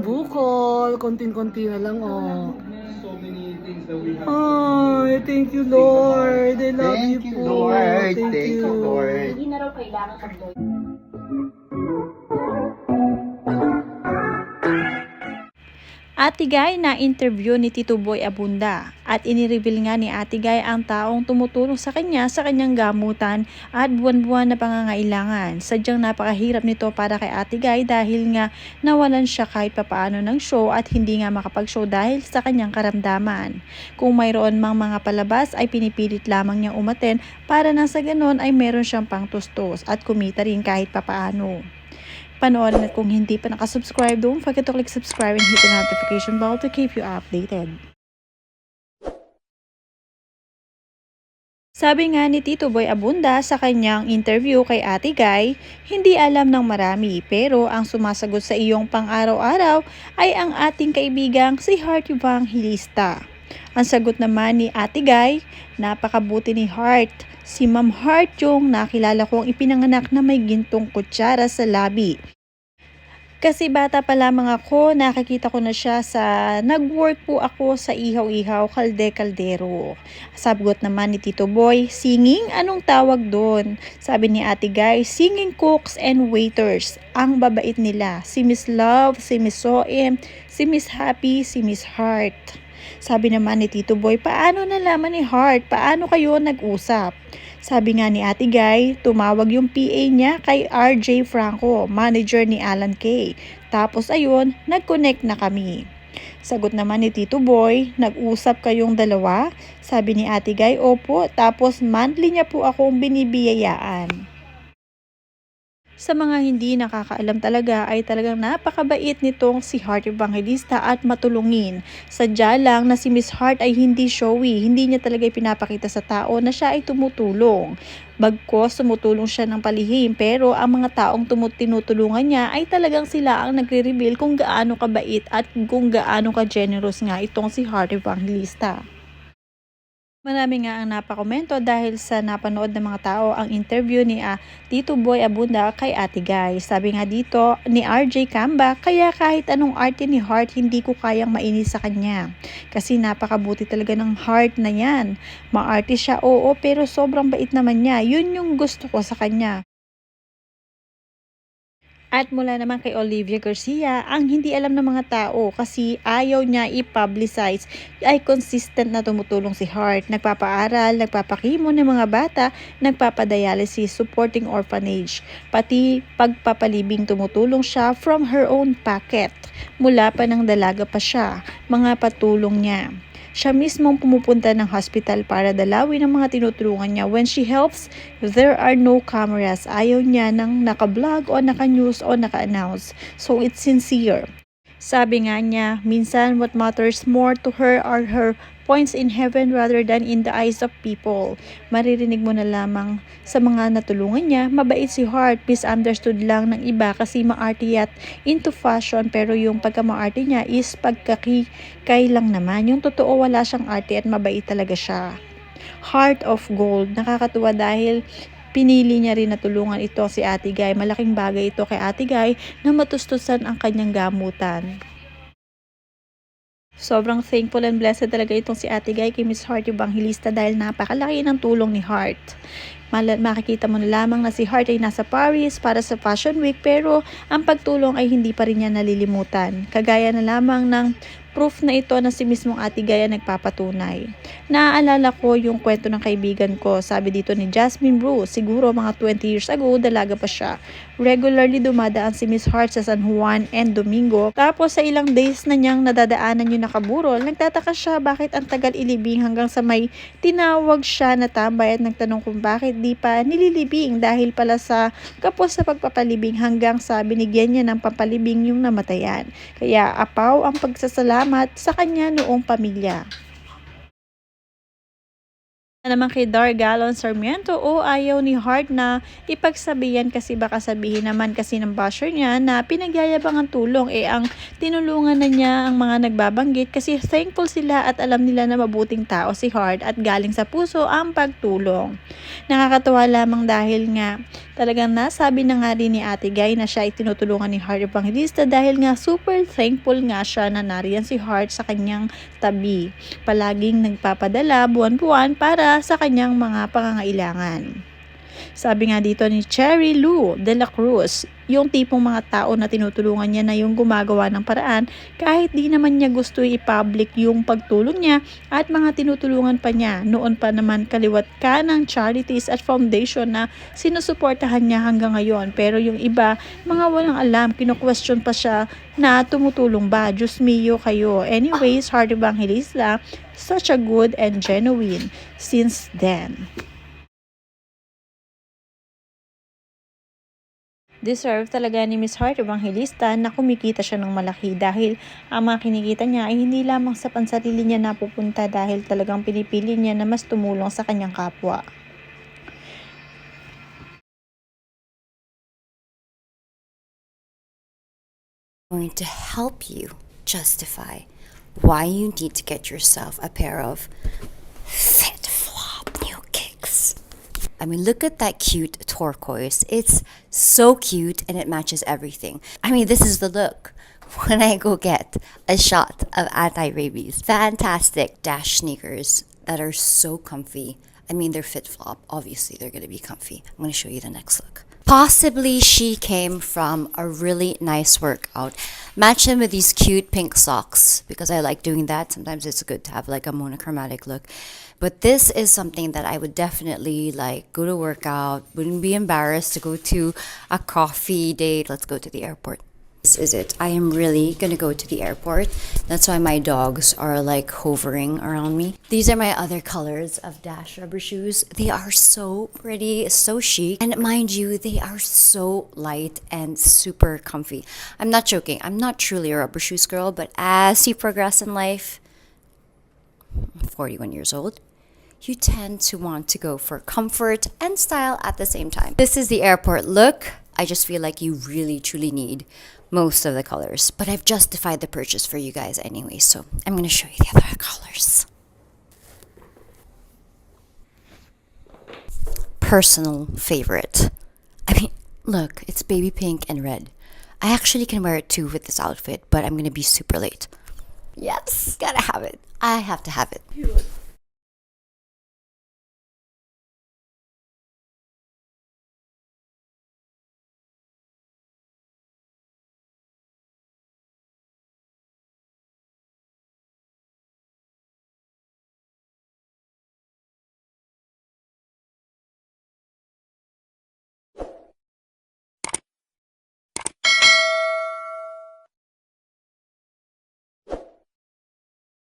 bukol. Konting-konti na lang, oh. Ay, thank you, Lord. I love you Thank you, po. Lord. Thank Thank you, you. Lord. Hindi na raw kailangan mag-Lord. Ate Guy na interview ni Tito Boy Abunda at inireveal nga ni Ate Guy ang taong tumutulong sa kanyang gamutan at buwan-buwan na pangangailangan. Sadyang napakahirap nito para kay Ate Guy dahil nga nawalan siya kahit papaano ng show at hindi nga makapag-show dahil sa kanyang karamdaman. Kung mayroon mang mga palabas ay pinipilit lamang niyang umaten para nang sa ganon ay meron siyang pangtustos at kumita rin kahit papaano. Panoorin at kung hindi pa nakasubscribe, don't forget to click subscribe and hit the notification bell to keep you updated. Sabi nga ni Tito Boy Abunda sa kanyang interview kay Ate Guy, hindi alam ng marami pero ang sumasagot sa iyong pang-araw-araw ay ang ating kaibigang si Heart Evangelista. Ang sagot naman ni Ate Guy, napakabuti ni Heart. Si Ma'am Heart yung nakilala kong ipinanganak na may gintong kutsara sa labi. Kasi bata pa lamang ako, nakikita ko na siya sa nag-work po ako sa ihaw-ihaw, kalde-kaldero. Sagot naman ni Tito Boy, singing? Anong tawag doon? Sabi ni Ate Guy, singing cooks and waiters. Ang babait nila, si Miss Love, si Miss Soem, si Miss Happy, si Miss Heart. Sabi naman ni Tito Boy, paano nalaman ni Heart? Paano kayo nag-usap? Sabi nga ni Ate Guy, tumawag yung PA niya kay RJ Franco, manager ni Alan Kay. Tapos ayun, nag-connect na kami. Sagot naman ni Tito Boy, nag-usap kayong dalawa? Sabi ni Ate Guy, opo, tapos monthly niya po akong binibiyayaan. Sa mga hindi nakakaalam talaga ay talagang napakabait nitong si Heart Evangelista at matulungin. Sadya lang na si Miss Heart ay hindi showy, hindi niya talaga ipinapakita sa tao na siya ay tumutulong. Bagkos tumutulong siya ng palihim pero ang mga taong tinutulungan niya ay talagang sila ang nagre-reveal kung gaano kabait at kung gaano ka-generous nga itong si Heart Evangelista. Marami nga ang napakomento dahil sa napanood ng mga tao ang interview ni Tito Boy Abunda kay Ate Guy. Sabi nga dito ni RJ Camba, kaya kahit anong arte ni Heart hindi ko kayang mainis sa kanya. Kasi napakabuti talaga ng Heart na yan. Maarte siya, oo, pero sobrang bait naman niya. Yun yung gusto ko sa kanya. At mula naman kay Olivia Garcia, ang hindi alam ng mga tao kasi ayaw niya i-publicize ay consistent na tumutulong si Heart. Nagpapaaral, nagpapakimo ng mga bata, nagpapadialysis, supporting orphanage. Pati pagpapalibing tumutulong siya from her own pocket. Mula pa ng dalaga pa siya, mga patulong niya. Siya mismong pumupunta ng hospital para dalawin ang mga tinutulungan niya. When she helps, there are no cameras. Ayaw niya ng naka-vlog o naka-news o naka-announce. So it's sincere. Sabi nga niya, minsan what matters more to her are her points in heaven rather than in the eyes of people. Maririnig mo na lamang sa mga natulungan niya, mabait si Heart, misunderstood lang ng iba kasi maarte at into fashion pero yung pagka-maarte niya is pagkakikay lang naman. Yung totoo wala siyang arte at mabait talaga siya. Heart of Gold, nakakatuwa dahil pinili niya rin na tulungan ito si Ate Guy. Malaking bagay ito kay Ate Guy na matustusan ang kanyang gamutan. Sobrang thankful and blessed talaga itong si Ate Guy kay Miss Heart Evangelista dahil napakalaki ng tulong ni Heart. Makikita mo na lamang na si Heart ay nasa Paris para sa Fashion Week pero ang pagtulong ay hindi pa rin niya nalilimutan. Kagaya na lamang ng proof na ito na si mismong Ate Guy nagpapatunay. Naaalala ko yung kwento ng kaibigan ko. Sabi dito ni Jasmine Bruce, siguro mga 20 years ago, dalaga pa siya. Regularly dumadaan si Miss Heart sa San Juan and Domingo. Tapos sa ilang days na niyang nadadaanan yung nakaburol, nagtataka siya bakit ang tagal ilibing hanggang sa may tinawag siya na tambay at nagtanong kung bakit di pa nililibing dahil pala sa kapos sa pagpapalibing hanggang sa binigyan niya ng pampalibing yung namatayan. Kaya apaw ang pagsasalamat sa kanya noong pamilya. naman kay Dar Galon Sarmiento o ayaw ni Hart na ipagsabihan kasi baka sabihin naman kasi ng basher niya na pinagyayabang ang tulong ang tinulungan na niya ang mga nagbabanggit kasi thankful sila at alam nila na mabuting tao si Hart at galing sa puso ang pagtulong. Nakakatuwa lamang dahil nga talagang nasabi na nga rin ni Ate Guy na siya ay tinutulungan ni Hart Evangelista dahil nga super thankful nga siya na nariyan si Hart sa kanyang tabi. Palaging nagpapadala buwan-buwan para sa kanyang mga pangangailangan. Sabi nga dito ni Cherry Lou de la Cruz, yung tipong mga tao na tinutulungan niya na yung gumagawa ng paraan kahit di naman niya gusto i-public yung pagtulong niya at mga tinutulungan pa niya. Noon pa naman kaliwat ka ng charities at foundation na sinusuportahan niya hanggang ngayon. Pero yung iba, mga walang alam, kino-question pa siya na tumutulong ba? Diyos mio kayo. Anyways, Heart Evangelista, such a good and genuine since then. Deserve talaga ni Miss Heart Evangelista na kumikita siya ng malaki dahil ang mga kinikita niya ay hindi lamang sa pansarili niya napupunta dahil talagang pinipili niya na mas tumulong sa kanyang kapwa. Going to help you justify why you need to get yourself a pair of fit flop new kicks. I mean, look at that cute turquoise. It's so cute and it matches everything. I mean, this is the look when I go get a shot of anti-rabies. Fantastic dash sneakers that are so comfy. I mean, they're fit flop. Obviously, they're going to be comfy. I'm going to show you the next look. Possibly she came from a really nice workout. Match them with these cute pink socks because I like doing that. Sometimes it's good to have like a monochromatic look. But this is something that I would definitely like go to workout. Wouldn't be embarrassed to go to a coffee date. Let's go to the airport. This is it. I am really gonna go to the airport. That's why my dogs are like hovering around me. These are my other colors of Dash rubber shoes. They are so pretty, so chic. And mind you, they are so light and super comfy. I'm not joking. I'm not truly a rubber shoes girl, but as you progress in life, I'm 41 years old, you tend to want to go for comfort and style at the same time. This is the airport look. I just feel like you really truly need most of the colors, but I've justified the purchase for you guys anyway, so I'm going to show you the other colors. Personal favorite. I mean, look, it's baby pink and red. I actually can wear it too with this outfit, but I'm going to be super late. Yes, gotta have it. I have to have it.